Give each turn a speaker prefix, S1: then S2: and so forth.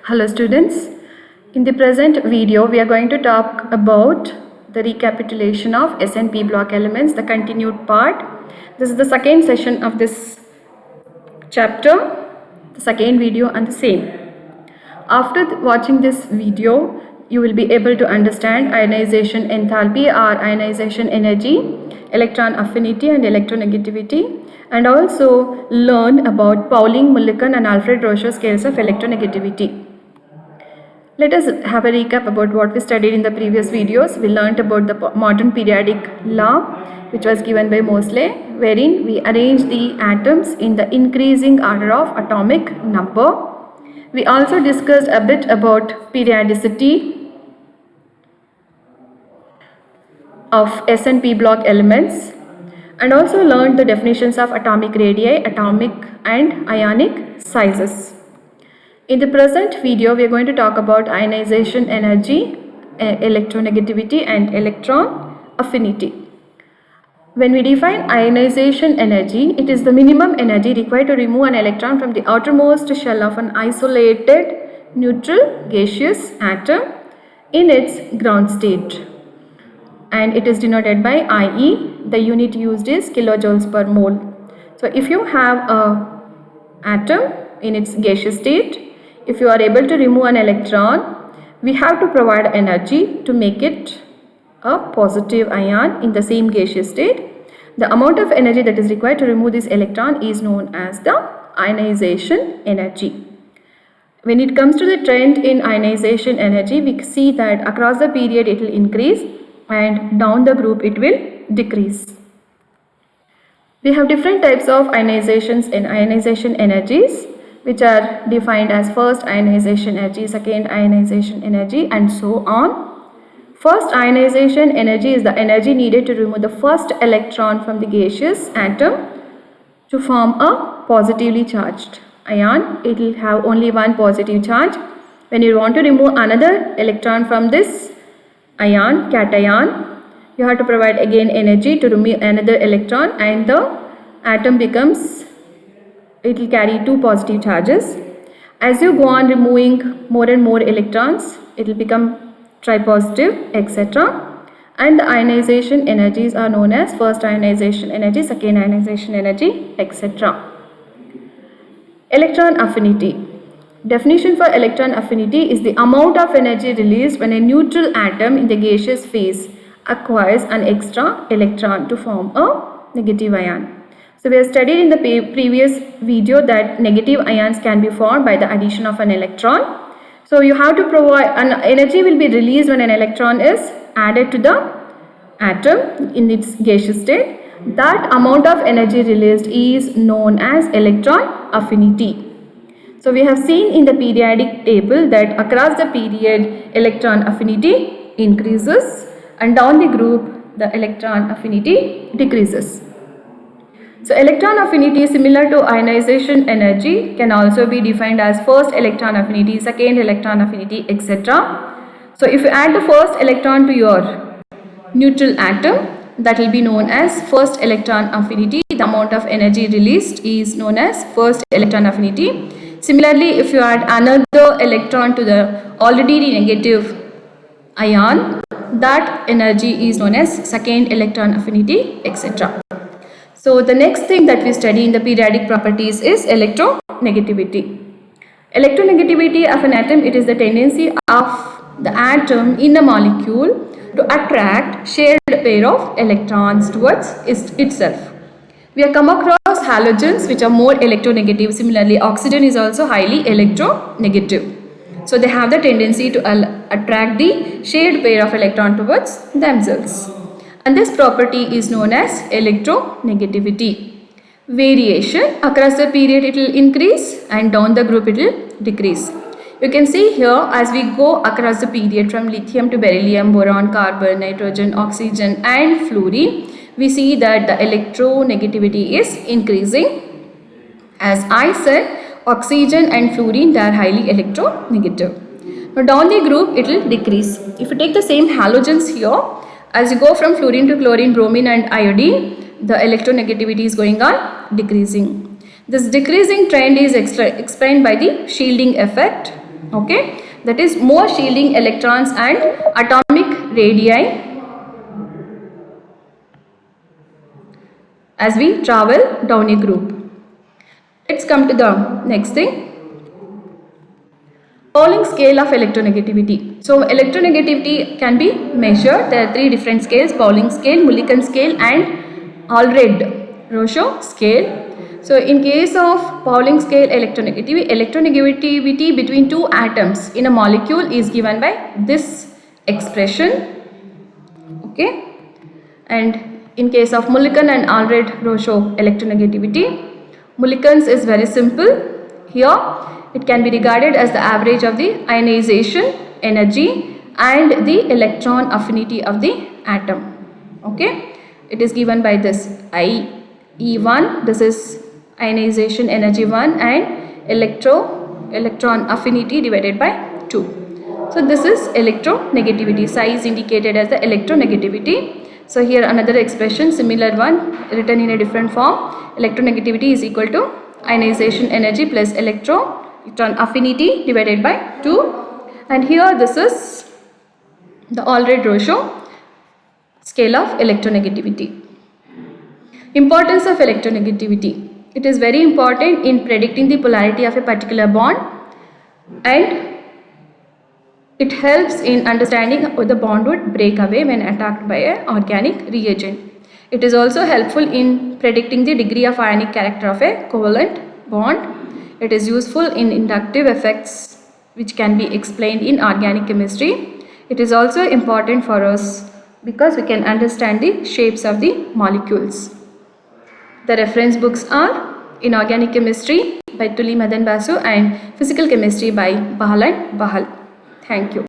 S1: Hello students, in the present video we are going to talk about the recapitulation of S and P block elements, the continued part. This is the second session of this chapter, the second video and the same. After watching this video, you will be able to understand ionization enthalpy or ionization energy, electron affinity and electronegativity, and also learn about Pauling, Mulliken and Alred-Rochow scales of electronegativity. Let us have a recap about what we studied in the previous videos. We learnt about the modern periodic law, which was given by Moseley, wherein we arrange the atoms in the increasing order of atomic number. We also discussed a bit about periodicity of S and P block elements, and also learned the definitions of atomic radii, atomic and ionic sizes. In the present video, we are going to talk about ionization energy, electronegativity and electron affinity. When we define ionization energy, it is the minimum energy required to remove an electron from the outermost shell of an isolated neutral gaseous atom in its ground state. And it is denoted by IE. The unit used is kilojoules per mole. So if you have an atom in its gaseous state, if you are able to remove an electron, we have to provide energy to make it a positive ion in the same gaseous state. The amount of energy that is required to remove this electron is known as the ionization energy. When it comes to the trend in ionization energy, we see that across the period it will increase and down the group it will decrease. We have different types of ionizations and ionization energies, which are defined as first ionization energy, second ionization energy and so on. First ionization energy is the energy needed to remove the first electron from the gaseous atom to form a positively charged ion. It will have only one positive charge. When you want to remove another electron from this ion, cation, you have to provide again energy to remove another electron and the atom becomes, it will carry two positive charges. As you go on removing more and more electrons, it will become tripositive, etc. And the ionization energies are known as first ionization energy, second ionization energy, etc. Electron affinity. Definition for electron affinity is the amount of energy released when a neutral atom in the gaseous phase acquires an extra electron to form a negative ion. So we have studied in the previous video that negative ions can be formed by the addition of an electron. So you have to provide, an energy will be released when an electron is added to the atom in its gaseous state. That amount of energy released is known as electron affinity. So we have seen in the periodic table that across the period electron affinity increases and down the group the electron affinity decreases. So electron affinity similar to ionization energy can also be defined as first electron affinity, second electron affinity, etc. So if you add the first electron to your neutral atom, that will be known as first electron affinity. The amount of energy released is known as first electron affinity. Similarly, if you add another electron to the already negative ion, that energy is known as second electron affinity, etc. So the next thing that we study in the periodic properties is electronegativity. Electronegativity of an atom, it is the tendency of the atom in a molecule to attract shared pair of electrons towards itself. We have come across halogens which are more electronegative. Similarly, oxygen is also highly electronegative. So they have the tendency to attract the shared pair of electron towards themselves. And this property is known as electronegativity. Variation across the period it will increase and down the group it will decrease. You can see here as we go across the period from lithium to beryllium, boron, carbon, nitrogen, oxygen and fluorine, we see that the electronegativity is increasing. As I said, oxygen and fluorine, they are highly electronegative. Now down the group it will decrease. If you take the same halogens here, as you go from fluorine to chlorine, bromine and iodine, the electronegativity is going on decreasing. This decreasing trend is explained by the shielding effect Okay, that is more shielding electrons and atomic radii as we travel down a group. Let's come to the next thing. Pauling scale of electronegativity. So electronegativity can be measured. There are three different scales: Pauling scale, Mulliken scale and Alred-Rochow scale. So in case of Pauling scale electronegativity between two atoms in a molecule is given by this expression. Okay. And in case of Mulliken and Alred-Rochow electronegativity, Mulliken's is very simple. Here it can be regarded as the average of the ionization energy and the electron affinity of the atom. Okay, it is given by this IE1, this is ionization energy 1, and electron affinity divided by 2. So this is electronegativity. Psi is indicated as the electronegativity. So here another expression, similar one, written in a different form. Electronegativity is equal to ionization energy plus electron affinity divided by 2. And here this is the Alred-Rochow scale of electronegativity. Importance of electronegativity. It is very important in predicting the polarity of a particular bond, and it helps in understanding how the bond would break away when attacked by an organic reagent. It is also helpful in predicting the degree of ionic character of a covalent bond. It is useful in inductive effects which can be explained in organic chemistry. It is also important for us because we can understand the shapes of the molecules. The reference books are Inorganic Chemistry by Tuli Madan Basu and Physical Chemistry by Bahal and Bahal. Thank you.